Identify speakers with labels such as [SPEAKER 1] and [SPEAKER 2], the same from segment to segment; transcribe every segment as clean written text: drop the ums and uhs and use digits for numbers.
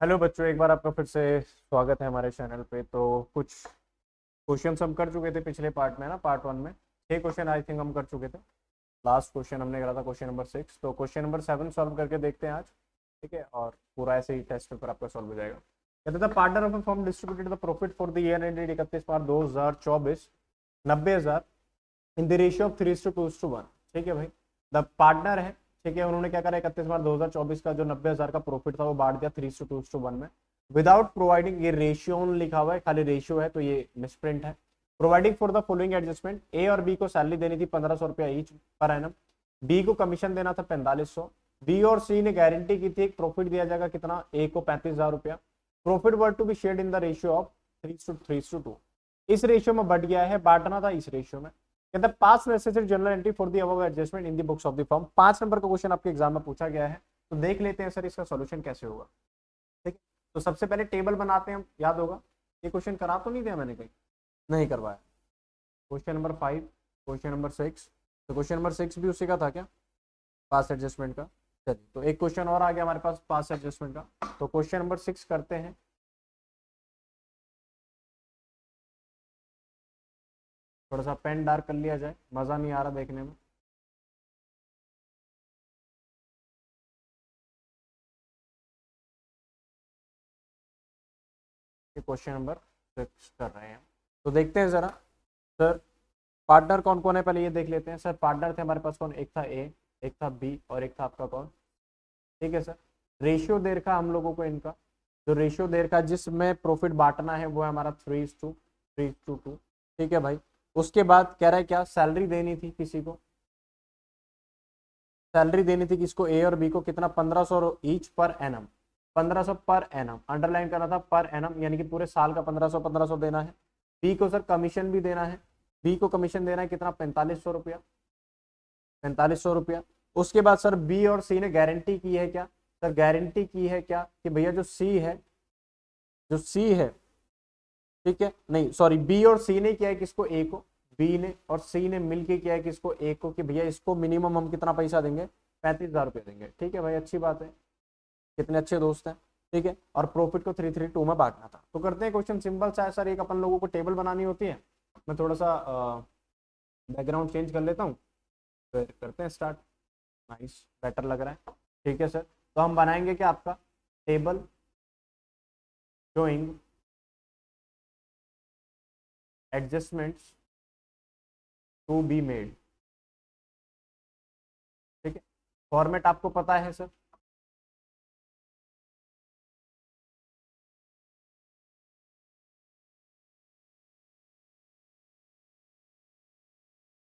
[SPEAKER 1] Hello बच्चों, एक बार आपका फिर से स्वागत है हमारे चैनल पे। तो कुछ क्वेश्चंस हम कर चुके थे पिछले पार्ट में ना, पार्ट 1 में 6 क्वेश्चन आई थिंक हम कर चुके थे। लास्ट क्वेश्चन हमने करा था क्वेश्चन नंबर 6, तो क्वेश्चन नंबर 7 सॉल्व करके देखते हैं आज। ठीक है, और पूरा ऐसे ही टेस्ट पेपर आपका सॉल्व हो जाएगा। कहते थे partner of a firm distributed the profit for the year ended 31 March 2024 90,000 in the ratio of 3:2:1। ठीक है भाई, द पार्टनर है। ठीक है, उन्होंने क्या करा, 31 मार्च 2024 का जो 90,000 का प्रॉफिट था वो बांट दिया 3:2:1 में, विदाउट प्रोवाइडिंग। ये रेशियो लिखा हुआ है, खाली रेशियो है तो ये मिसप्रिंट है। Providing for the following adjustment, A और बी को सैलरी देनी थी 1,500 रुपया ईच पर एनम, बी को कमीशन देना था 4500, बी और सी ने गारंटी की थी एक प्रॉफिट दिया जाएगा कितना, ए को 35,000 रुपया। Profit were to be shared in the ratio of 3:2। इस रेशियो में बढ़ गया है, बांटना था इस रेशियो में। कहता है पास necessary general entry for the above adjustment in the books of the firm. 5 number का क्वेश्चन आपके एग्जाम में पूछा गया है, तो देख लेते हैं सर इसका सॉल्यूशन कैसे होगा। ठीक है, तो सबसे पहले टेबल बनाते हैं। याद होगा ये क्वेश्चन करा तो नहीं दिया मैंने कहीं, नहीं करवाया। क्वेश्चन नंबर 5, क्वेश्चन नंबर 6, तो क्वेश्चन नंबर 6 भी उसी का था क्या, पास एडजस्टमेंट का। चलिए, तो एक क्वेश्चन और आ गया हमारे पास पास एडजस्टमेंट का, तो क्वेश्चन नंबर 6 करते हैं। थोड़ा सा पेन डार्क कर लिया जाए, मजा नहीं आ रहा देखने में। क्वेश्चन नंबर 6 कर रहे हैं, तो देखते हैं जरा। सर पार्टनर कौन कौन है पहले ये देख लेते हैं। सर पार्टनर थे हमारे पास कौन, एक था ए, एक था बी और एक था आपका कौन। ठीक है सर, रेशियो दे रखा हम लोगों को इनका, जो रेशियो दे रखा जिसमें प्रॉफिट बांटना है वो है हमारा 3:2। ठीक है भाई, उसके बाद कह रहा है क्या, सैलरी देनी थी किसी को, सैलरी देनी थी किसको, ए और बी को, कितना 1,500 each per annum. 1,500 per annum, underline करना था पर एनम, यानी कि पूरे साल का 1,500 देना है। बी को सर कमीशन भी देना है, बी को कमीशन देना है कितना, 4,500 रुपया, 4,500 रुपया। उसके बाद सर बी और सी ने गारंटी की है क्या, सर गारंटी की है क्या कि भैया जो सी है, जो सी है, ठीक है, नहीं सॉरी, बी और सी ने किया है किसको, ए को, बी ने और सी ने मिलके किया है किसको, ए को, कि भैया इसको मिनिमम हम कितना पैसा देंगे, 35,000 रुपये देंगे। ठीक है भाई, अच्छी बात है, कितने अच्छे दोस्त हैं। ठीक है, और प्रॉफिट को 3:3:2 में बांटना था। तो करते हैं क्वेश्चन सिंपल सा है सर, एक अपन लोगों को टेबल बनानी होती है। मैं थोड़ा सा बैकग्राउंड चेंज कर लेता हूँ, फिर करते हैं स्टार्ट। नाइस, बेटर लग रहा है। ठीक है सर, तो हम बनाएंगे क्या, आपका table showing adjustments to be made. ठीक है, फॉर्मेट आपको पता है सर।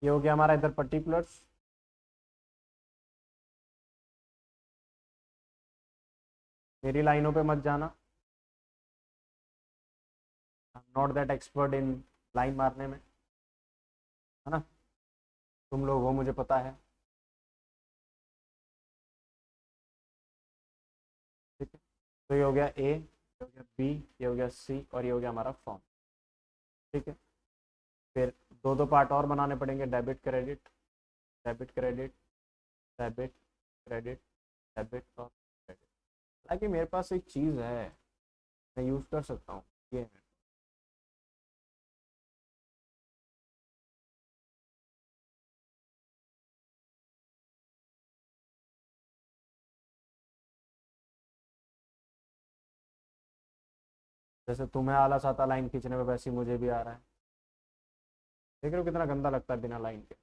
[SPEAKER 1] ये हो गया हमारा इधर पर्टिकुलर्स। मेरी लाइनों पे मत जाना, not that expert in line मारने में, है ना, तुम लोग हो मुझे पता है। ठीक है, तो ये हो गया ए, ये हो गया बी, ये हो गया सी और ये हो गया हमारा फॉर्म। ठीक है, फिर दो दो पार्ट और बनाने पड़ेंगे, debit credit, debit credit, debit credit, debit और क्रेडिट। हालांकि मेरे पास एक चीज़ है, मैं यूज़ कर सकता हूँ, ये है। जैसे तुम्हें आलस आता लाइन खींचने में, वैसे ही मुझे भी आ रहा है। देख रहे हो कितना गंदा लगता है बिना लाइन के,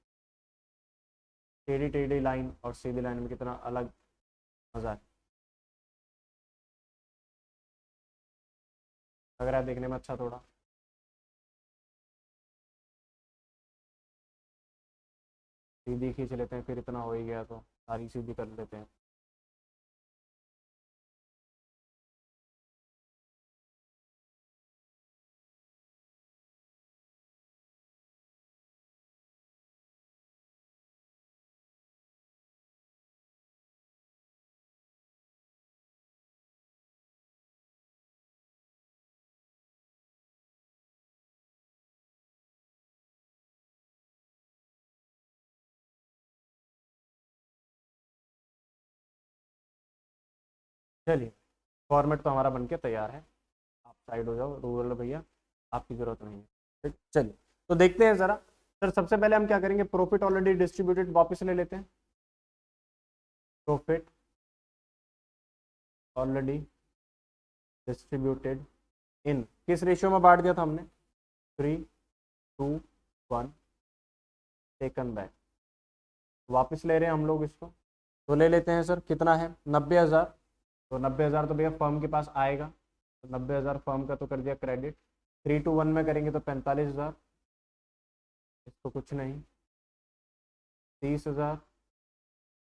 [SPEAKER 1] टेढ़ी टेढ़ी लाइन और सीधी लाइन में कितना अलग मजा है। लग रहा है देखने में अच्छा थोड़ा। सीधी खींच लेते हैं, फिर इतना हो ही गया तो सारी सीधी कर लेते हैं। चलिए, फॉर्मेट तो हमारा बनके तैयार है, आप साइड हो जाओ रूरल भैया, आपकी जरूरत नहीं है। ठीक, चलिए तो देखते हैं जरा। सर सबसे पहले हम क्या करेंगे, प्रॉफिट ऑलरेडी डिस्ट्रीब्यूटेड वापस ले लेते हैं। प्रॉफिट ऑलरेडी डिस्ट्रीब्यूटेड इन, किस रेशियो में बांट दिया था हमने, 3:2:1 टेकन बैक, वापस ले रहे हैं हम लोग इसको, तो ले लेते हैं सर, कितना है 90,000, तो 90,000 तो भैया फर्म के पास आएगा, तो 90,000 फर्म का तो कर दिया क्रेडिट, 3:1 में करेंगे तो 45,000, इसको कुछ नहीं, 30,000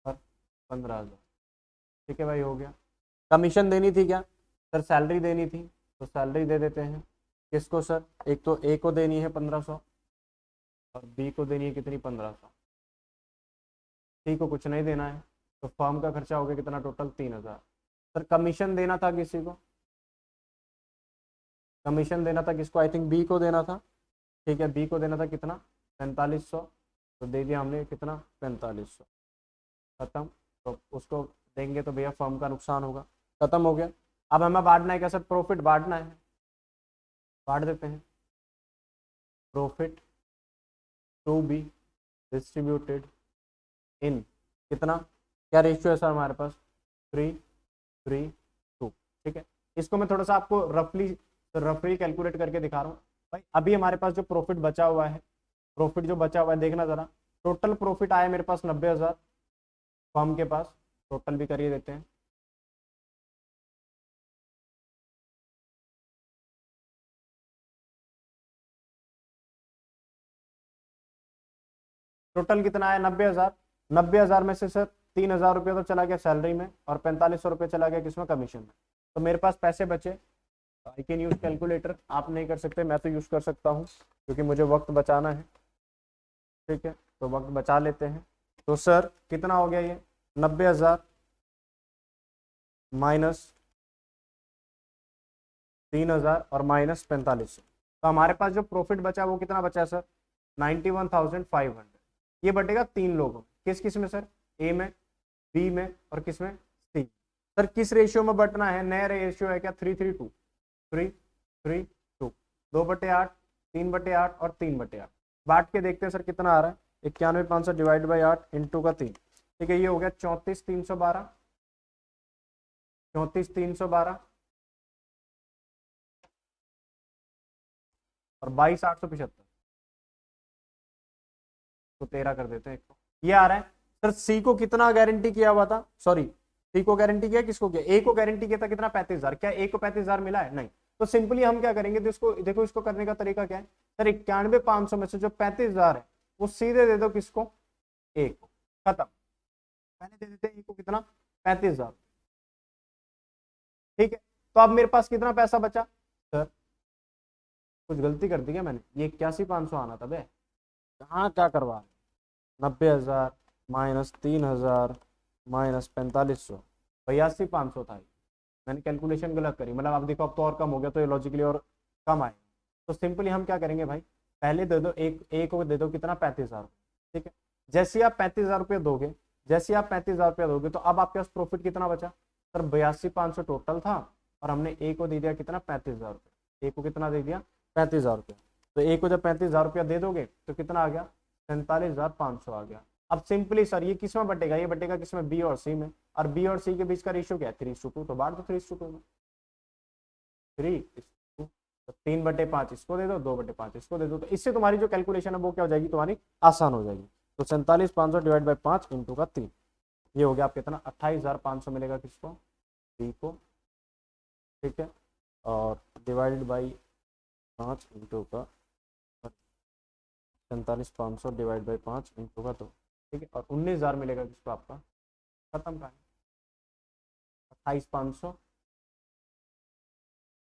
[SPEAKER 1] और 15,000। ठीक है भाई, हो गया। कमीशन देनी थी क्या सर, सैलरी देनी थी, तो सैलरी दे देते हैं, किसको सर, एक तो ए को देनी है 1500 और बी को देनी है कितनी 1500, सी को कुछ नहीं देना है, तो फर्म का खर्चा हो गया कितना टोटल 3,000। सर कमीशन देना था किसी को, कमीशन देना था किसको, आई थिंक बी को देना था। ठीक है, बी को देना था कितना 4500, तो दे दिया हमने कितना 4500, खत्म। तो उसको देंगे तो भैया फर्म का नुकसान होगा, खत्म हो गया। अब हमें बांटना है क्या सर, प्रॉफिट बांटना है, बांट देते हैं, profit to be distributed in, कितना, क्या रेशियो है सर हमारे पास, 3:3:2। ठीक है, इसको मैं थोड़ा सा आपको रफली कैलकुलेट करके दिखा रहा हूँ भाई। अभी हमारे पास जो प्रॉफिट बचा हुआ है, प्रॉफिट जो बचा हुआ है देखना जरा, टोटल प्रॉफिट आया मेरे पास 90,000 फर्म के पास, टोटल भी करिए देते हैं, टोटल कितना आया 90,000, 90,000 में से सर 3,000 रुपये तो चला गया सैलरी में और 4500 रुपये चला गया किसमें, कमीशन में, तो मेरे पास पैसे बचे। आई कैन यूज कैलकुलेटर, आप नहीं कर सकते, मैं तो यूज कर सकता हूँ क्योंकि मुझे वक्त बचाना है। ठीक है, तो वक्त बचा लेते हैं, तो सर कितना हो गया ये 90,000 माइनस 3,000 और माइनस 4500, तो हमारे पास जो प्रॉफिट बचा वो कितना बचा सर 91,500। ये बटेगा तीन लोगों, किस किस में सर, ए में, बी में और किस में, सी। सर किस रेशियो में बटना है, नया रेशियो है क्या 3:3:2, 3:3:2, 2/8, 3/8 और 3/8, बांट के देखते हैं सर कितना आ रहा है, 91,500 डिवाइड बाई 8 इंटू का 3। ठीक है, ये हो गया 34,312, 34,312 और 22,875, तो 13 कर देते हैं, ये आ रहा है। सर सी को कितना गारंटी किया हुआ था, सॉरी सी को गारंटी किया, किसको किया, ए को गारंटी किया था कितना 35,000, क्या ए को 35,000 मिला है, नहीं, तो सिंपली हम क्या करेंगे, तो इसको देखो, इसको करने का तरीका क्या है सर, 91,500 में से जो 35,000 है वो सीधे दे दो किसको, ए को, खत्म, पहले दे देते हैं ए को कितना 35,000। ठीक है, तो अब मेरे पास कितना पैसा बचा सर, कुछ गलती कर दी क्या मैंने, ये 81,500 आना था बे, कहाँ क्या करवा, 90,000 माइनस 3,000 माइनस 4500, 82,500 था, मैंने कैलकुलेशन गलत करी, मतलब आप देखो अब तो और कम हो गया, तो ये लॉजिकली और कम आएगा। तो सिंपली हम क्या करेंगे भाई, पहले दे दो एक को दे दो कितना 35,000, ठीक है, जैसे ही आप 35,000 रुपये दोगे, जैसे आप 35,000 रुपया दोगे, तो अब आपके पास प्रॉफिट कितना बचा सर, 82,500 टोटल था, और हमने ए को दे दिया कितना 35,000 रुपये, ए को कितना दे दिया 35,000 रुपये, तो ए को जब 35,000 रुपया दे दोगे तो कितना आ गया 47,500 आ गया। अब सिंपली सर ये किसमें बटेगा, ये बटेगा किसमें, बी और सी में, और बी और सी के बीच का रेशियो क्या है 3:2, तो बांट दो 3:2 में, 3:2, तो 3/5 इसको दे दो, 2/5 इसको दे दो, तो इससे तुम्हारी जो कैलकुलेशन है वो क्या हो जाएगी, तुम्हारी आसान हो जाएगी। तो 47,500 डिवाइड बाई 5 इंटू का 3, ये हो गया आप कितना 28,500 मिलेगा किसको, बी को, ठीक है, और डिवाइडेड बाई 5 इंटू का 47,500 डिवाइड बाई 5 इंटू का 2, ठीक है, और 19,000 मिलेगा किसको आपका, खत्म का 28,500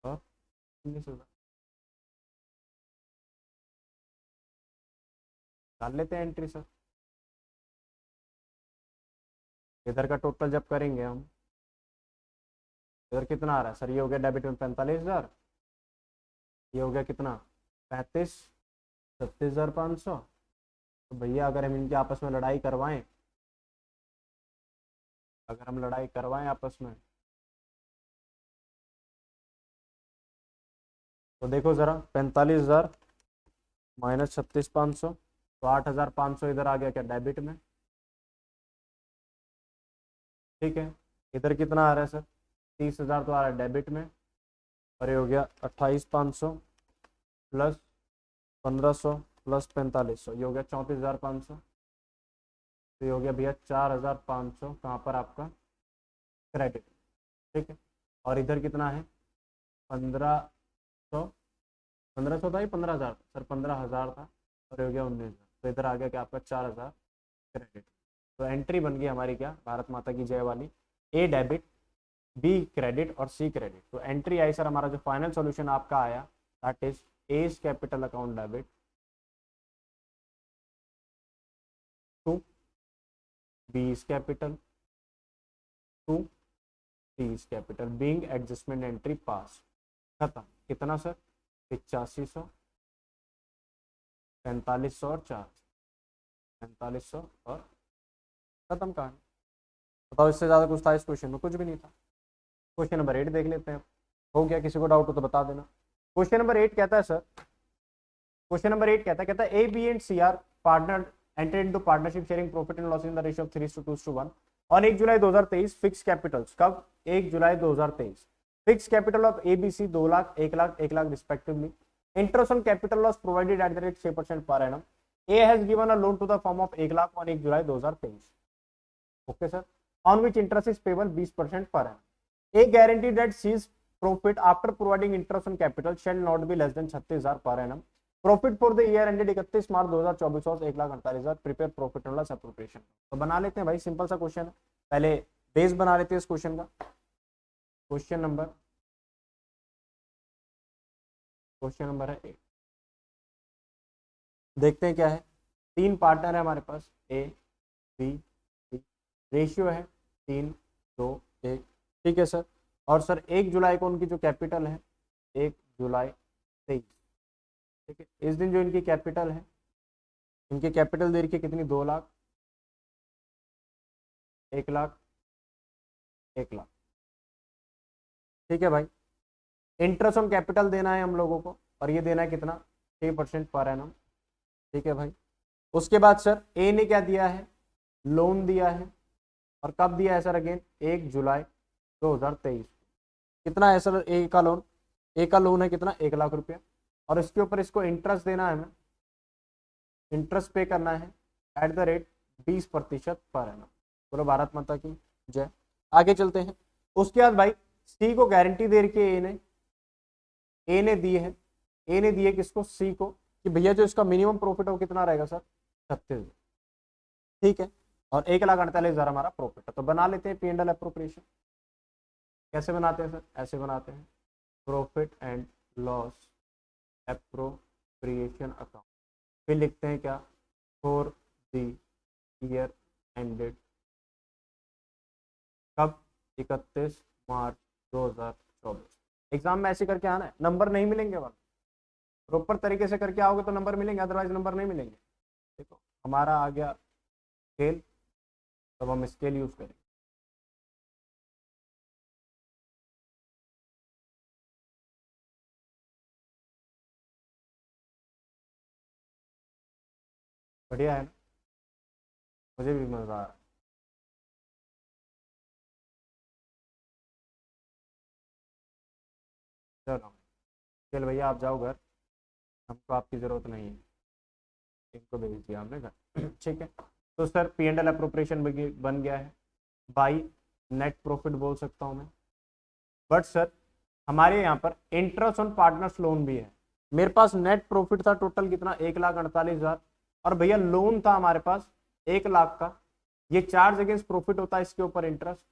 [SPEAKER 1] और 19,000, डाल लेते हैं एंट्री सर, इधर का टोटल जब करेंगे हम, इधर कितना आ रहा है सर, ये हो गया डेबिट में 45,000, ये हो गया कितना 36,500, तो भैया अगर हम इनके आपस में लड़ाई करवाएं, अगर हम लड़ाई करवाएं आपस में, तो देखो जरा 45,000 माइनस 36,500, तो 8,500 इधर आ गया क्या डेबिट में। ठीक है, इधर कितना आ रहा है सर, 30,000 तो आ रहा है डेबिट में, और ये हो गया 28,500 प्लस 1,500 प्लस 4,500, ये हो गया 34,500। तो ये हो गया भैया 4,500 कहाँ पर आपका क्रेडिट। ठीक है, और इधर कितना है 1,500, 1,500 था या 15,000, सर 15,000 था, और ये हो गया 19,000, तो इधर आ गया क्या आपका 4,000 क्रेडिट। तो एंट्री बन गई हमारी क्या, भारत माता की जय वाली, ए डेबिट, बी क्रेडिट और सी क्रेडिट। तो एंट्री आई सर हमारा जो फाइनल सॉल्यूशन आपका आया that is as capital account debit to B's capital to C's capital being adjustment entry pass. खत्म। कितना सर 8500, 4500 और 4, 4500 और खत्म कहानी। बताओ इससे ज्यादा कुछ था इस क्वेश्चन में? कुछ भी नहीं था। क्वेश्चन नंबर 8 देख लेते हैं। हो गया, किसी को डाउट हो तो बता देना। क्वेश्चन नंबर 8 कहता है सर, क्वेश्चन नंबर 8 कहता है A B and C are partner enter into partnership sharing profit and loss in the ratio of 3:2:1 on 1 July 2023। Fix capitals कब, 1 July 2023। Fix capital of A B C 2 lakh 1 lakh 1 lakh respectively. Interest on capital loss provided at the rate 6% per annum. A has given a loan to the firm of 1 lakh on 1 July 2023। Okay sir, on which interest is payable 20% per annum. A guarantee that C's profit after providing interest on capital shall not be less than 36,000 per annum. Profit for the year ended 31 March 2024 was 1,48,000। Prepare profit and loss appropriation. तो बना लेते हैं भाई, simple सा question है। पहले base बना लेते हैं इस क्वेश्चन का। क्वेश्चन नंबर है 8। देखते हैं क्या है। 3 पार्टनर है हमारे पास, ए बी सी। रेशियो है 3 2 1। ठीक है सर, और सर 1 जुलाई को उनकी जो कैपिटल है 1 जुलाई 23। ठीक है, इस दिन जो इनकी कैपिटल है, इनकी कैपिटल दे रखी है कितनी, 2 लाख 1 लाख 1 लाख। ठीक है भाई, इंटरेस्ट ऑन कैपिटल देना है हम लोगों को, और ये देना है कितना, 6% पर एनम। ठीक है भाई, उसके बाद सर ए ने क्या दिया है, लोन दिया है, और कब दिया है सर, अगेन 1 जुलाई 2023। कितना है सर ए का लोन, ए का लोन है कितना, 1 लाख रुपया, और इसके ऊपर इसको इंटरेस्ट देना है हमें, इंटरेस्ट पे करना है eight the rate 20% per annum. बोलो भारत माता की जय। आगे चलते हैं। उसके बाद भाई सी को गारंटी दे रखी है ए ने दी है, ए ने दी है किसको, सी को, कि भैया जो इसका मिनिमम प्रॉफिट हो कितना रहेगा सर, 36। ठीक है, और 1,48,000 हमारा प्रॉफिट है। तो बना लेते हैं पी एंड एल एप्रोप्रिएशन। कैसे बनाते हैं सर, ऐसे बनाते हैं, profit and loss appropriation account. फिर लिखते हैं क्या, फॉर द ईयर एंडेड कब, 31 मार्च 2024। एग्जाम में ऐसे करके आना है, नंबर नहीं मिलेंगे, वाला प्रॉपर तरीके से करके आओगे तो नंबर मिलेंगे, अदरवाइज नंबर नहीं मिलेंगे। देखो हमारा आ गया स्केल, तब हम स्केल यूज करेंगे। बढ़िया है ना, मुझे भी मजा आ रहा है। चलो चल भैया आप जाओ घर, हमको आपकी जरूरत नहीं है, इनको भेज दिया हमने घर। ठीक है, तो sir P and L appropriation बन गया है, बाई नेट प्रॉफिट बोल सकता हूँ मैं। बट सर हमारे यहाँ पर इंटरेस्ट ऑन पार्टनर्स लोन भी है। मेरे पास नेट प्रॉफिट था टोटल कितना, 1,48,000, और भैया लोन था हमारे पास 1 लाख का। ये चार्ज अगेंस्ट प्रॉफिट होता है, इसके ऊपर इंटरेस्ट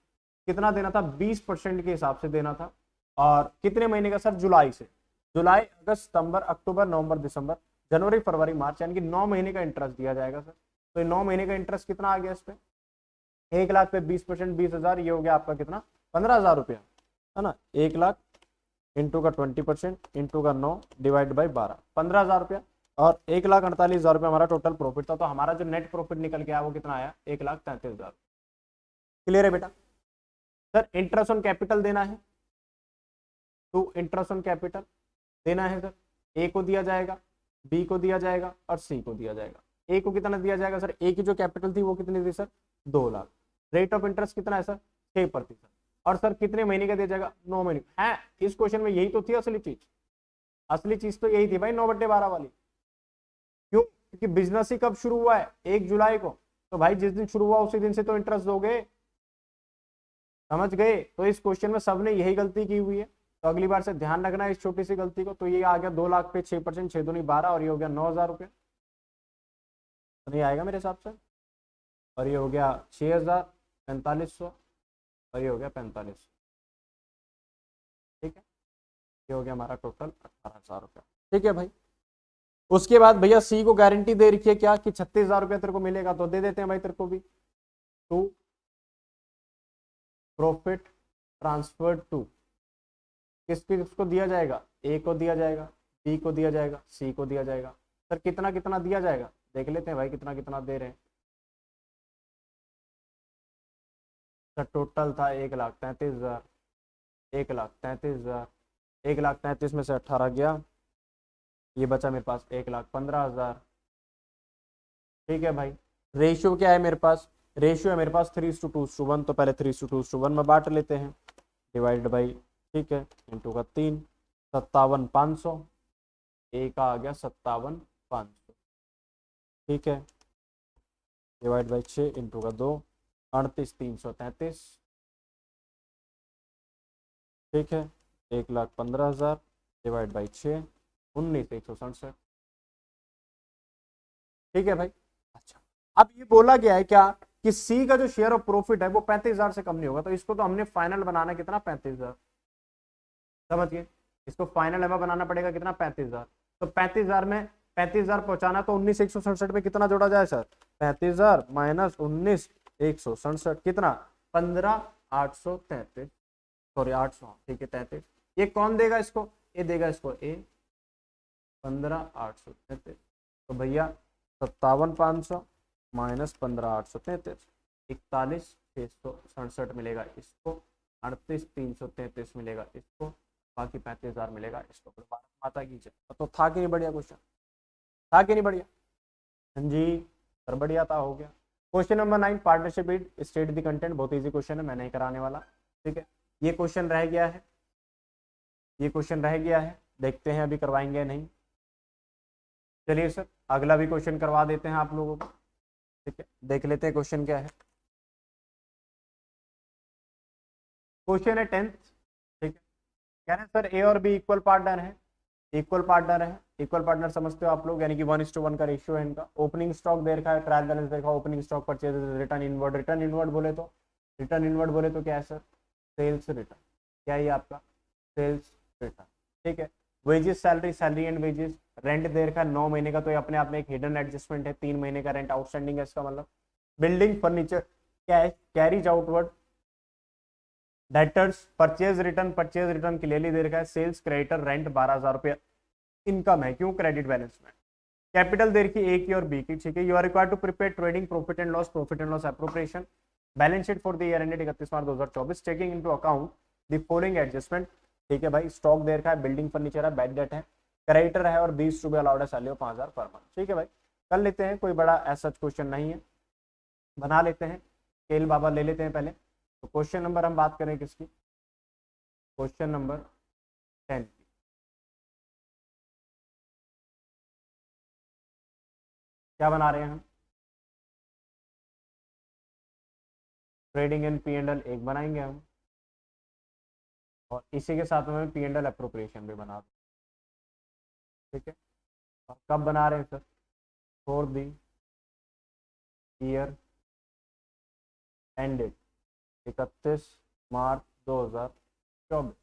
[SPEAKER 1] कितना देना था, 20% के हिसाब से देना था। और कितने महीने का सर, जुलाई से, जुलाई अगस्त सितंबर अक्टूबर नवंबर दिसंबर जनवरी फरवरी मार्च, यानी कि 9 महीने का इंटरेस्ट दिया जाएगा सर। तो ये 9 महीने का इंटरेस्ट कितना आ गया इस पे, 1 लाख पे 20%, 20,000, ये हो गया आपका कितना, 15,000 रुपया, है ना। 1 लाख इंटू का 20% इंटू का 9 डिवाइड बाई 12, 15,000 रुपया, और 1,48,000 रुपया हमारा टोटल प्रॉफिट था। तो हमारा जो नेट प्रॉफिट निकल के आया वो कितना आया, 1,33,000। क्लियर है बेटा। सर इंटरेस्ट ऑन कैपिटल देना है, टू इंटरेस्ट ऑन कैपिटल देना है सर। ए को दिया जाएगा, बी को दिया जाएगा और सी को दिया जाएगा। ए को कितना दिया जाएगा सर, ए की जो कैपिटल थी वो कितनी थी sir, 2 lakh. Rate of interest कितना है सर, 6%। और सर कितने महीने का दिया जाएगा, 9 महीने है। इस क्वेश्चन में यही तो थी असली चीज, असली चीज तो यही थी भाई, 9/12 वाली। क्यों, क्योंकि बिजनेस ही कब शुरू हुआ है, 1 जुलाई को। तो भाई जिस दिन शुरू हुआ उसी दिन से तो इंटरेस्ट दोगे, समझ गए। तो इस क्वेश्चन में सबने यही गलती की हुई है, तो अगली बार से ध्यान रखना है इस छोटी सी गलती को। तो ये आ गया 2 लाख पे 6%, 6 दूनी 12, और ये हो गया 9,000 रुपये, तो नहीं आएगा मेरे हिसाब से। और ये हो गया 6,000, 4,500, और ये हो गया 45। ठीक है, ये हो गया हमारा टोटल 18,000 रुपया। ठीक है भाई। उसके बाद भैया सी को गारंटी दे रखी है क्या कि 36,000 रुपया तेरे को मिलेगा, तो दे देते हैं भाई तेरे को भी। टू प्रॉफिट ट्रांसफर टू, किसको दिया जाएगा, ए को दिया जाएगा, बी को दिया जाएगा, सी को दिया जाएगा। सर कितना कितना दिया जाएगा, देख लेते हैं भाई कितना कितना दे रहे हैं। सर टोटल था 1,33,000, 1,33,000, 1,33,000 में से 18 गया, ये बचा मेरे पास 1,15,000। ठीक है भाई। रेशियो क्या है मेरे पास, रेशियो है मेरे पास 3:2:1, तो पहले 3:2:1 में बांट लेते हैं, डिवाइड बाई, ठीक है, इंटू का 3, 57,500, ए का आ गया 57,500। ठीक है, डिवाइड बाई 6 इंटू का 2, 38,333। ठीक है, 1,15,000 डिवाइड बाई 6, 19,167। ठीक है भाई। अच्छा, अब ये बोला गया है क्या कि सी का जो शेयर ऑफ प्रॉफिट है वो 35,000 से कम नहीं होगा, तो इसको तो हमने फाइनल बनाना कितना, 35,000। समझिए, इसको फाइनल हमें बनाना पड़ेगा कितना, 35,000। तो 35,000 में 35,000 पहुंचाना, तो 19,167 में कितना जोड़ा जाए सर, 35,000 माइनस 19,167 कितना, 15,833, सॉरी 800, ठीक है 33। ये कौन देगा इसको, ये देगा इसको ए, 15,833। तो भैया 57,500 माइनस 15,833, 41,667 मिलेगा इसको, 38,333 मिलेगा इसको, बाकी 35,000 मिलेगा इसको। माता की जय। तो था कि नहीं बढ़िया क्वेश्चन, था कि नहीं बढ़िया, हाँ जी सर बढ़िया था, हो गया। Question number 9, partnership bid state the content, बहुत इजी क्वेश्चन है, मैं नहीं कराने वाला। ठीक है, ये क्वेश्चन रह गया है, ये क्वेश्चन रह गया है, देखते हैं अभी करवाएंगे नहीं। चलिए सर अगला भी क्वेश्चन करवा देते हैं आप लोगों को। ठीक है, देख लेते हैं क्वेश्चन क्या है। क्वेश्चन है 10th। ठीक है, कह रहे हैं सर ए और बी इक्वल पार्टनर है, इक्वल पार्टनर है, इक्वल पार्टनर समझते हो आप लोग, यानी कि 1:1 का रेशियो है इनका। ओपनिंग स्टॉक दे रखा है, ट्रायल बैलेंस देखा, opening stock purchase, return inward, return inward बोले तो, रिटर्न इनवर्ड बोले तो क्या है सर, सेल्स रिटर्न। क्या है ये आपका, सेल्स रिटर्न। ठीक है, wages salary, salary and wages, rent दे रखा है 9 महीने का, तो ये अपने आप में एक हिडन एडजस्टमेंट है, 3 महीने का रेंट आउटस्टैंडिंग है इसका मतलब। बिल्डिंग फर्नीचर क्या है, carriage outward, debtors purchase return clearly दे रखा है, सेल्स क्रेडिटर रेंट 12,000 रुपया इनकम है, क्यों, क्रेडिट बैलेंस में। कैपिटल दे रखी ए की और बी की। ठीक है, you are required to prepare trading profit and loss appropriation balance sheet for the year ended 31 March 2024, taking into account the following adjustment. ठीक है भाई, स्टॉक दे रखा है, बिल्डिंग फर्नीचर है, बैड डेट है, क्रेडिटर है, और 20 रुपये अलाउड है, सैलरी ऑफ 5,000 पर मंथ। ठीक है भाई, कर लेते हैं, कोई बड़ा ऐसा क्वेश्चन नहीं है, बना लेते हैं। स्केल बाबा ले लेते हैं पहले। तो क्वेश्चन नंबर हम बात करें किसकी, क्वेश्चन नंबर 10। क्या बना रहे हैं हम, trading and P and L एक बनाएंगे हम, और इसी के साथ में पी एंड एल अप्रोप्रिएशन भी बना दें। ठीक है, और कब बना रहे हैं sir, for the year ended 31 March 2024।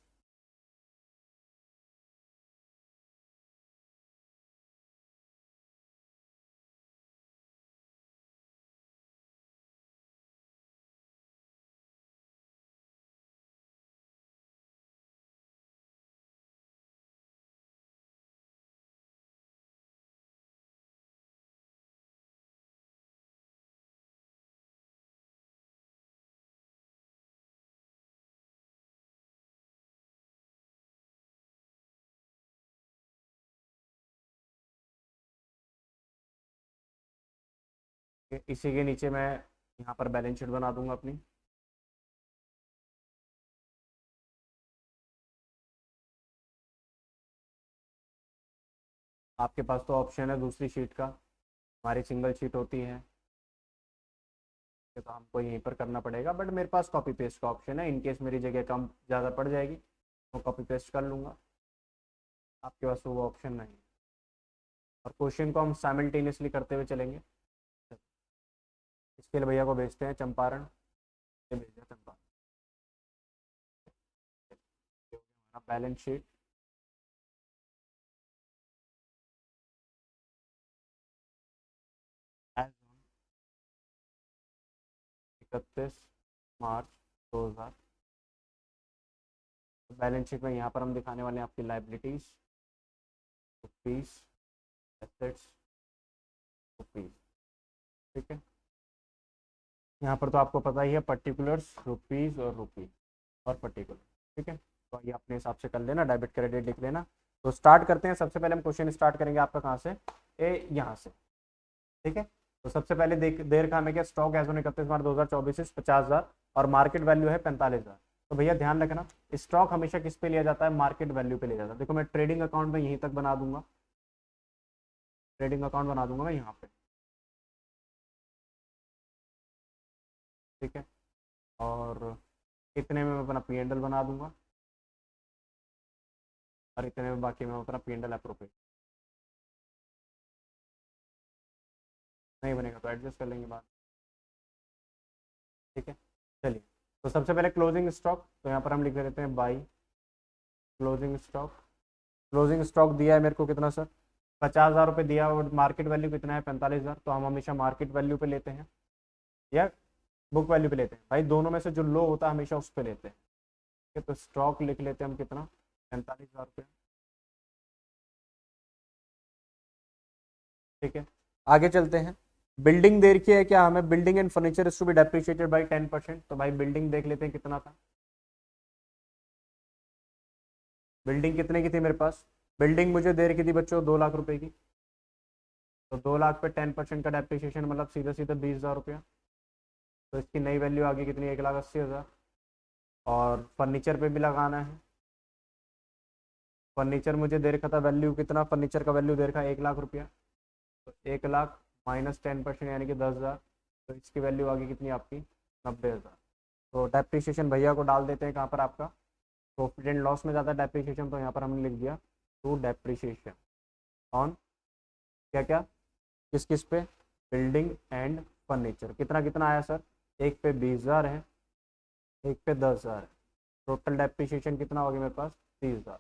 [SPEAKER 1] इसी के नीचे मैं यहाँ पर बैलेंस शीट बना दूंगा अपनी। आपके पास तो ऑप्शन है दूसरी शीट का, हमारी सिंगल शीट होती है, तो हमको यहीं पर करना पड़ेगा, बट मेरे पास कॉपी पेस्ट का ऑप्शन है, इनकेस मेरी जगह कम ज़्यादा पड़ जाएगी तो कॉपी पेस्ट कर लूँगा। आपके पास वो ऑप्शन नहीं है। और क्वेश्चन को हम साइमल्टेनियसली करते हुए चलेंगे। इसके लिए भैया को भेजते हैं चंपारण, ये भेज दिया चंपारण। बैलेंस शीट एज 31 मार्च 2000। बैलेंस शीट में यहाँ पर हम दिखाने वाले हैं आपकी लाइबिलिटीज, रुपीज, एसेट्स, रुपीज। ठीक है, यहाँ पर तो आपको पता ही है पर्टिकुलर्स, रुपीज और रुपीज और पर्टिकुलर। ठीक है, तो ये अपने हिसाब से कर लेना, डेबिट क्रेडिट लिख लेना। तो स्टार्ट करते हैं। सबसे पहले हम क्वेश्चन स्टार्ट करेंगे आपका कहाँ से, यहाँ से। ठीक है, तो सबसे पहले देर का हमें क्या, स्टॉक एज ऑन 31 मार्च 2024 50,000 और मार्केट वैल्यू है 45,000। तो भैया ध्यान रखना, स्टॉक हमेशा किस पे लिया जाता है, मार्केट वैल्यू पे लिया जाता है। देखो मैं ट्रेडिंग अकाउंट में यहीं तक बना दूंगा, ट्रेडिंग अकाउंट बना दूंगा मैं यहाँ पे। ठीक है, और इतने में मैं अपना P&L बना दूंगा और इतने में बाकी मैं अपना P&L अप्रोप्रिएट। नहीं बनेगा तो एडजस्ट कर लेंगे बात। ठीक है, चलिए, तो सबसे पहले क्लोजिंग स्टॉक, तो यहाँ पर हम लिख देते हैं by closing stock. Closing stock दिया है मेरे को कितना सर, 50,000 रुपये दिया, और मार्केट वैल्यू कितना है 45,000। तो हम हमेशा मार्केट वैल्यू पे लेते हैं या बुक वैल्यू पे लेते हैं, भाई दोनों में से जो लो होता है हमेशा उस पर लेते हैं। ठीक है, तो स्टॉक लिख लेते हैं हम कितना, 45,000 रुपये। ठीक है, आगे चलते हैं। बिल्डिंग दे रखी है क्या हमें, building and furniture is to be depreciated by 10%। तो भाई बिल्डिंग देख लेते हैं कितना था, बिल्डिंग कितने की थी मेरे पास, बिल्डिंग मुझे दे रखी थी बच्चों 2 लाख रुपए की। तो 2 लाख पे 10% का डेप्रिशिएशन मतलब सीधा सीधा 20,000 रुपया। तो इसकी नई वैल्यू आ गई कितनी, 1,80,000। और फर्नीचर पे भी लगाना है, फर्नीचर मुझे दे रखा था वैल्यू कितना, फर्नीचर का वैल्यू दे रखा है 1 लाख रुपया। तो 1 लाख माइनस 10% यानी कि 10,000। तो इसकी वैल्यू आ गई कितनी आपकी, 90,000। तो डेप्रिशिएशन भैया को डाल देते हैं कहाँ पर आपका, प्रॉफिट एंड लॉस में जाता है डेप्रिशिएशन, तो यहाँ पर हमने लिख दिया टू डेप्रिशिएशन ऑन क्या क्या, किस किस पे, बिल्डिंग एंड फर्नीचर। कितना कितना आया सर, एक पे 20,000 है, एक पे 10,000 है। टोटल डेप्रिशिएशन कितना हो गया मेरे पास, 30,000।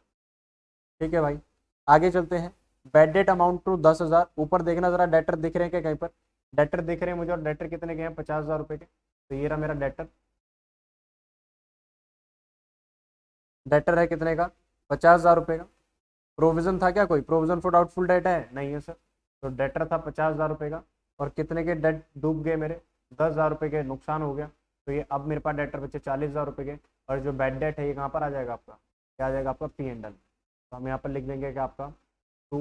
[SPEAKER 1] ठीक है भाई, आगे चलते हैं। Bad debt amount to 10,000। ऊपर देखना जरा, डेटर दिख रहे हैं क्या कहीं पर, डेटर दिख रहे हैं मुझे, और डेटर कितने के हैं, 50,000 रुपये के। तो ये रहा मेरा डेटर, डेटर है कितने का, 50,000 रुपये का। प्रोविजन था क्या कोई, प्रोविजन फॉर डाउटफुल डेट है, नहीं है सर। तो डेटर था 50,000 रुपये का, और कितने के डेट डूब गए मेरे, 10,000 रुपये के नुकसान हो गया। तो ये अब मेरे पास डेटर बचे 40,000 रुपये के। और जो बैड डेट है ये कहाँ पर आ जाएगा आपका, क्या आ जाएगा आपका, P&L। तो हम यहाँ पर लिख देंगे कि आपका टू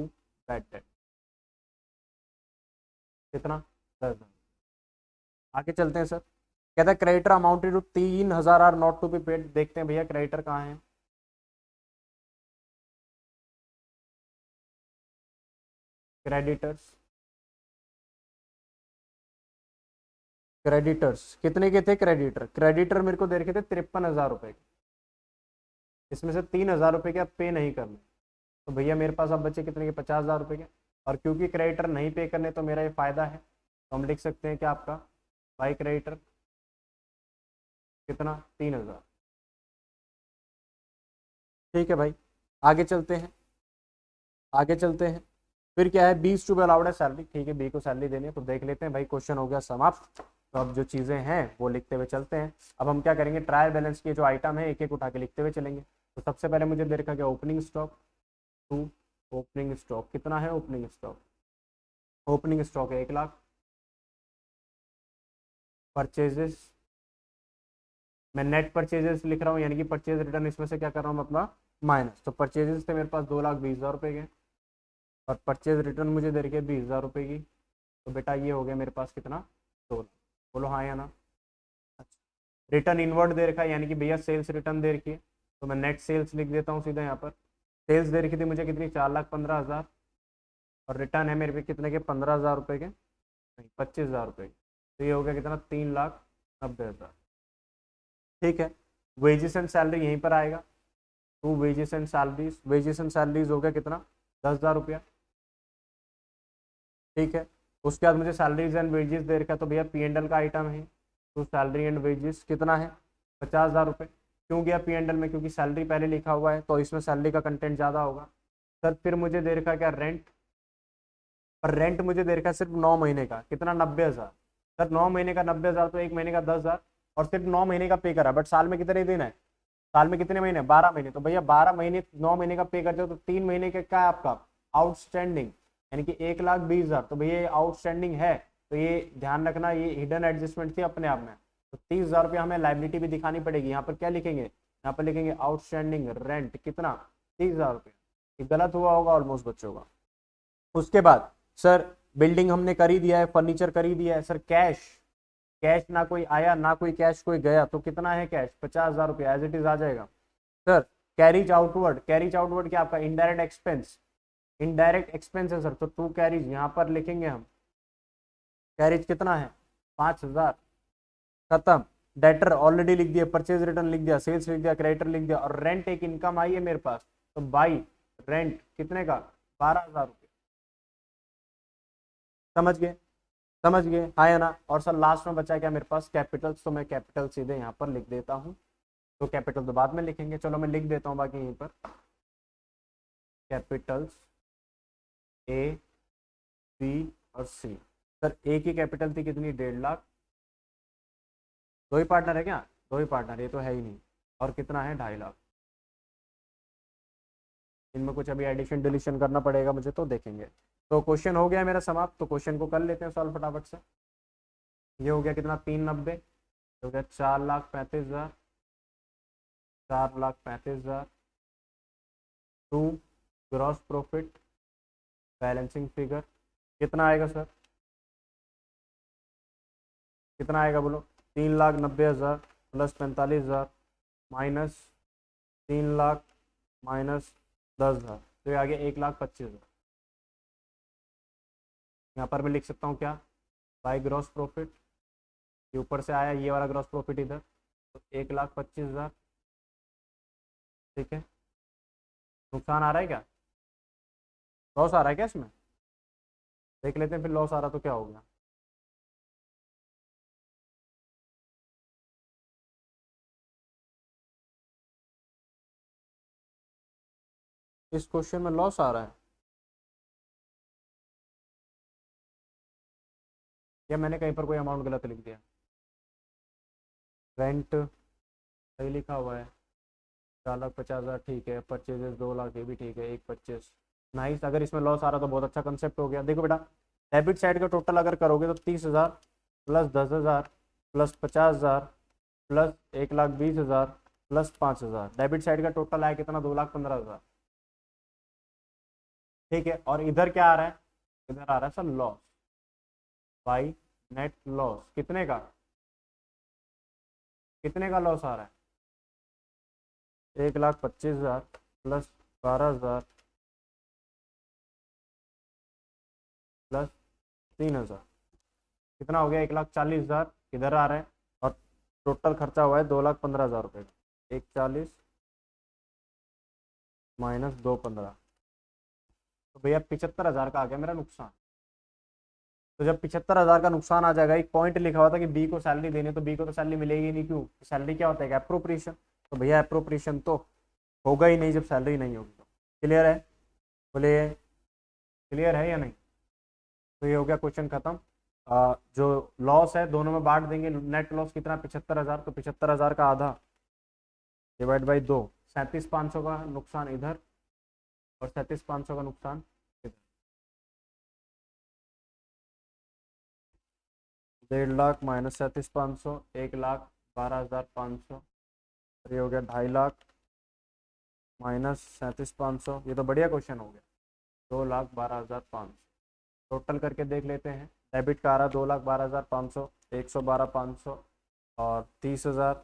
[SPEAKER 1] बैड डेट कितना, 10,000। आगे चलते हैं सर, कहता है creditor amounted to 3,000 are not to be paid. देखते हैं भैया क्रेडिटर कहाँ है, क्रेडिटर्स, क्रेडिटर्स कितने के थे, क्रेडिटर क्रेडिटर मेरे को दे रखे थे 53,000 रुपये के। इसमें से 3,000 रुपये के अब पे नहीं करने। तो भैया मेरे पास अब बचे कितने के, 50,000 रुपये के। और क्योंकि क्रेडिटर नहीं पे करने तो मेरा ये फायदा है, तो हम लिख सकते हैं कि आपका बाई क्रेडिटर कितना, 3,000। ठीक है भाई, आगे चलते हैं, आगे चलते हैं। फिर क्या है, 20 टू बी अलाउड है सैलरी। ठीक है, बी को सैलरी देनी है, तो देख लेते हैं भाई, क्वेश्चन हो गया समाप्त। तो अब जो चीज़ें हैं वो लिखते हुए चलते हैं। अब हम क्या करेंगे, ट्रायल बैलेंस के जो आइटम है एक एक उठा के लिखते हुए चलेंगे। तो सबसे पहले मुझे दे रखा गया opening stock to, opening stock कितना है, ओपनिंग स्टॉक, ओपनिंग स्टॉक है 1 लाख। परचेजेस, मैं नेट परचेजेस लिख रहा हूँ, यानी कि परचेज रिटर्न इसमें से क्या कर रहा हूँ अपना माइनस। तो परचेजेस थे मेरे पास 2,20,000 रुपये के, और परचेज रिटर्न मुझे दे रही है 20,000 रुपये की। तो बेटा ये हो गया मेरे पास कितना, 2 लाख। बोलो हाँ या ना। अच्छा, रिटर्न इनवर्ड दे रखा है, यानी कि भैया सेल्स रिटर्न दे रखी है, तो मैं नेट सेल्स लिख देता हूँ सीधा यहाँ पर। सेल्स दे रखी थी मुझे कितनी, 4,15,000, और रिटर्न है मेरे पे कितने के, 15,000 रुपये के, नहीं 25,000 रुपये के। तो ये हो गया कितना, 3,90,000। ठीक है, वेजेस एंड सैलरी यहीं पर आएगा, to wages and salaries, wages and salaries हो गया कितना, 10,000 रुपया। ठीक है, उसके बाद मुझे सैलरीज एंड वेजेस दे रखा है, तो भैया पी एंड एल का आइटम है, तो सैलरी एंड वेजेस कितना है, 50,000 रुपये। क्यों गया पी एंड एल में, क्योंकि सैलरी पहले लिखा हुआ है, तो इसमें सैलरी का कंटेंट ज़्यादा होगा। सर फिर मुझे दे रखा है क्या, रेंट, पर रेंट मुझे दे रखा है सिर्फ 9 महीने का, कितना, 90,000। सर 9 महीने का 90,000, तो एक महीने का 10,000, और सिर्फ 9 महीने का पे करा, बट साल में कितने दिन है, साल में कितने महीने, 12 महीने, तो भैया 12 महीने 9 महीने का पे करते हो, तो 3 महीने का क्या है आपका आउटस्टैंडिंग, यानी कि 1,20,000, तो भैया ये आउटस्टैंडिंग है, तो ये ध्यान रखना, ये हिडन एडजस्टमेंट थी अपने आप में। तो 30,000 रुपया हमें लाइबिलिटी भी दिखानी पड़ेगी, यहाँ पर क्या लिखेंगे, यहाँ पर लिखेंगे आउटस्टैंडिंग रेंट कितना, 30,000 रुपया। ये गलत हुआ होगा ऑलमोस्ट बच्चों का। उसके बाद सर बिल्डिंग हमने कर ही दिया है, फर्नीचर कर ही दिया है, सर कैश, कैश ना कोई आया ना कोई कैश कोई गया, तो कितना है कैश, 50,000 रुपया एज इट इज आ जाएगा। Sir carries outward, carries outward क्या आपका इनडायरेक्ट एक्सपेंस, इनडायरेक्ट एक्सपेंस है सर, तो टू कैरीज यहाँ पर लिखेंगे हम, कैरीज कितना है, 5,000, खत्म। डेटर ऑलरेडी लिख दिया, परचेज रिटर्न लिख दिया, सेल्स लिख दिया, क्रेडिटर लिख दिया, और रेंट एक इनकम आई है मेरे पास, तो बाई रेंट कितने का, 12,000 रुपये। समझ गए, समझ गए हाँ या ना। और सर लास्ट में बचा क्या मेरे पास, कैपिटल्स, तो मैं कैपिटल सीधे यहाँ पर लिख देता हूँ, तो कैपिटल तो बाद में लिखेंगे, चलो मैं लिख देता हूँ बाकी यहीं पर, कैपिटल्स ए बी और सी। सर ए की कैपिटल थी कितनी, 1,50,000, दो ही पार्टनर है क्या, दो ही पार्टनर, ये तो है ही नहीं, और कितना है, 2,50,000। इनमें कुछ अभी एडिशन डिलीशन करना पड़ेगा मुझे, तो देखेंगे। तो क्वेश्चन हो गया मेरा समाप्त, तो क्वेश्चन को कर लेते हैं सॉल्व फटाफट से। ये हो गया कितना, 390, हो गया 4,35,000, 4,35,000, to gross profit balancing figure कितना आएगा सर, कितना आएगा बोलो, 3,90,000 प्लस 45,000 माइनस 3,00,000 माइनस 10,000, तो ये आ गया 1,25,000। यहाँ पर मैं लिख सकता हूँ क्या, बाई ग्रॉस प्रॉफिट, ये ऊपर से आया ये वाला ग्रॉस प्रॉफिट इधर, तो 1,25,000। ठीक है, नुकसान आ रहा है क्या, लॉस आ रहा है क्या इसमें, देख लेते हैं फिर, लॉस आ रहा तो क्या हो गया। इस क्वेश्चन में लॉस आ रहा है, या मैंने कहीं पर कोई अमाउंट गलत लिख दिया, रेंट सही लिखा हुआ है, 4,50,000 ठीक है, परचेजेस 2,00,000 ये भी ठीक है, 1,25,000 नाइस। अगर इसमें लॉस आ रहा तो बहुत अच्छा कंसेप्ट हो गया। देखो बेटा, डेबिट साइड का टोटल अगर करोगे तो 30,000 plus 10,000 plus 50,000 plus 1,20,000 plus 5,000, debit side का टोटल आया कितना, 2,15,000। ठीक है, और इधर क्या आ रहा है, इधर आ रहा है sir loss, by net loss कितने का, कितने का लॉस आ रहा है, 1,25,000 प्लस 12,000 प्लस 3,000, कितना हो गया, 1,40,000 इधर आ रहा है, और टोटल खर्चा हुआ है 2,15,000 रुपये का, 1,40 माइनस 2,15, तो भैया 75,000 का आ गया मेरा नुकसान। तो जब 75,000 का नुकसान आ जाएगा, एक पॉइंट लिखा हुआ था कि बी को सैलरी देनी है, तो बी को तो सैलरी मिलेगी नहीं, क्यों, सैलरी क्या होता है, एप्रोप्रिएशन, तो भैया एप्रोप्रिएशन तो होगा ही नहीं जब सैलरी नहीं होगी तो। क्लियर है, बोलिए क्लियर है या नहीं। तो ये हो गया क्वेश्चन खत्म। जो लॉस है दोनों में बांट देंगे, नेट लॉस कितना, 75,000, तो 75,000 का आधा डिवाइड बाई 2, 37,500 का नुकसान इधर, और 37,500 का नुकसान इधर, 1,50,000 माइनस 37,500, 1,12,500, ये हो गया 2,50,000 माइनस 37,500, ये तो बढ़िया क्वेश्चन हो गया, 2,12,500। टोटल करके देख लेते हैं, डेबिट का आ रहा 2,12,500, 112,500 और 30,000,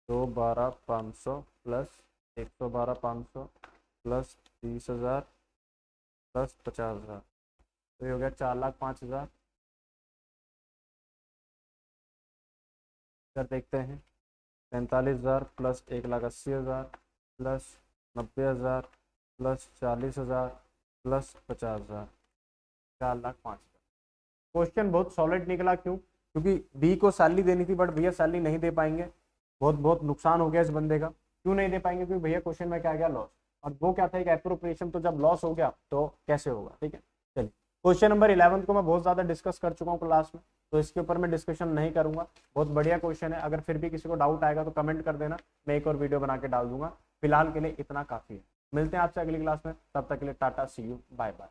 [SPEAKER 1] 212,500 प्लस 112,500 प्लस 30,000 प्लस 50,000, तो ये हो गया 4,05,000। फिर देखते हैं 45,000 plus 1,80,000 plus 90,000 plus 40,000 plus 50,000, 4,05,000। Question बहुत सॉलिड निकला, क्यों? क्योंकि बी को सैलरी देनी थी बट भैया सैलरी नहीं दे पाएंगे, बहुत बहुत नुकसान हो गया इस बंदे का। क्यों नहीं दे पाएंगे? क्योंकि भैया क्वेश्चन में क्या गया, लॉस, और वो क्या था, एक एप्रोप्रिएशन। तो जब लॉस हो गया तो कैसे होगा? ठीक है, चलिए क्वेश्चन नंबर 11 को मैं बहुत ज्यादा डिस्कस कर चुका हूँ क्लास में, तो इसके ऊपर मैं डिस्कशन नहीं करूंगा। बहुत बढ़िया क्वेश्चन है, अगर फिर भी किसी को डाउट आएगा तो कमेंट कर देना, मैं एक और वीडियो बना के डाल दूंगा। फिलहाल के लिए इतना काफी है, मिलते हैं आपसे अगली क्लास में, तब तक के लिए टाटा, सी यू, बाय बाय।